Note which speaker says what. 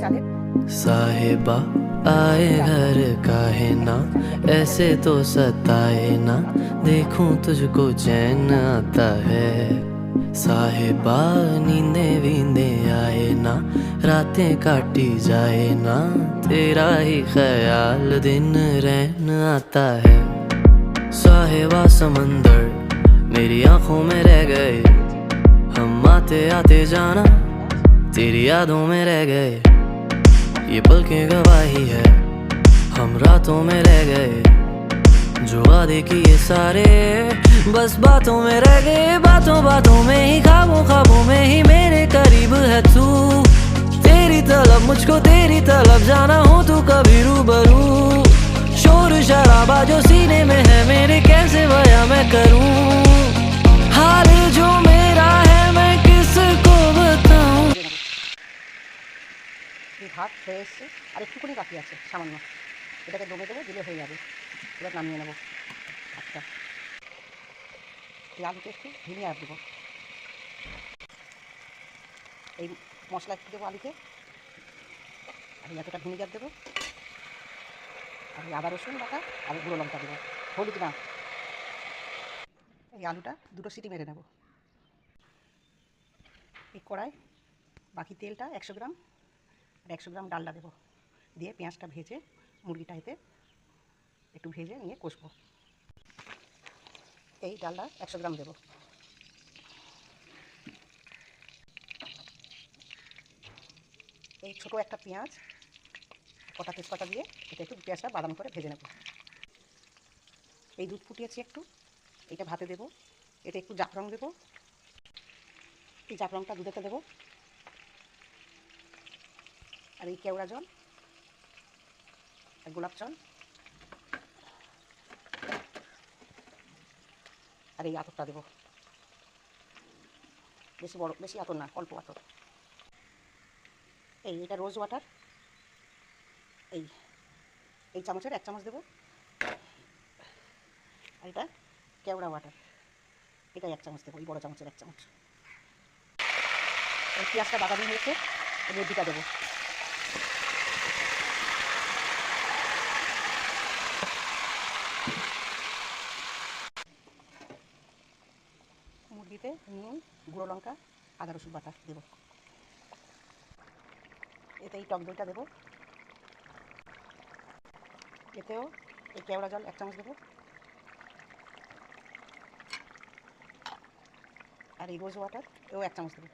Speaker 1: साहिबा आए घर काहे ना, ऐसे तो सताए ना, देखूं तुझको चैन आता है। साहिबा नींदे वींदे आए ना, रातें काटी जाए ना, तेरा ही ख्याल दिन रहन आता है। साहिबा समंदर मेरी आंखों में रह गए, हम आते आते जाना तेरी यादों में रह गए। ये पल की गवाही है, हम रातों में रह गए, जो वादे किए सारे बस बातों में रह गए। बातों बातों में ही, ख्वाबों ख्वाबों में ही मेरे करीब है तू। तेरी तलब मुझको तेरी तलब, जाना हो तू कभी रूबरू। शोर शराबा जो सीने में है मेरे, कैसे बयां मैं करूं हाल जो मेरा है, मैं किसको बताऊं।
Speaker 2: ভাত হয়ে এসছে, আর একটুকুনি বাকি আছে সামান্য, এটাকে দমে দেবো, দিলে হয়ে যাবে। এবার নামিয়ে নেবো। আচ্ছা, এই আলুতে একটু ভিনিগার দেবো, এই মশলা একটু দেবো আলুতে, আর এতটা ভিনিগার দেবো, আর আদা রসুন বাটা আর গুঁড়ো লঙ্কা দেবো, হলুদ না। এই আলুটা দুটো সিটি মেরে নেবো। এই কড়াই বাকি তেলটা 100 গ্রাম আর 100 গ্রাম ডালডা দেবো, দিয়ে পেঁয়াজটা ভেজে মুরগিটা এতে একটু ভেজে নিয়ে কষবো। এই ডালডা 100 গ্রাম দেবো। এই ছোটো একটা পেঁয়াজ, কটা তেজপাতা দিয়ে এটা একটু পেঁয়াজটা বাদামি করে ভেজে নেব। এই দুধ ফুটিয়েছি একটু, এটা ভাতে দেবো, এটা একটু জাফরান দেবো, এই জাফরানটা দুধেতে দেবো, আর এই কেওড়া জল আর গোলাপ জল আর এই আতরটা দেবো। বেশি বড়, বেশি আতর না, অল্প আতর। এটা রোজ ওয়াটার, এই এই চামচের 1 চামচ দেবো, আর এটা কেওড়া ওয়াটার, এটা 1 চামচ দেবো, এই বড়ো চামচের 1 চামচ। এই পেঁয়াজটা বাদামি হয়েছে, মুরগিটা দেবো। মুরগিতে নুন, গুঁড়ো লঙ্কা, আদা রসুন বাটা দেবো। এতে এই টক দইটা দেবো, এতেও এই কেওড়া জল 1 চামচ দেবো, আর এই রোজ ওয়াটার এও 1 চামচ দেবো।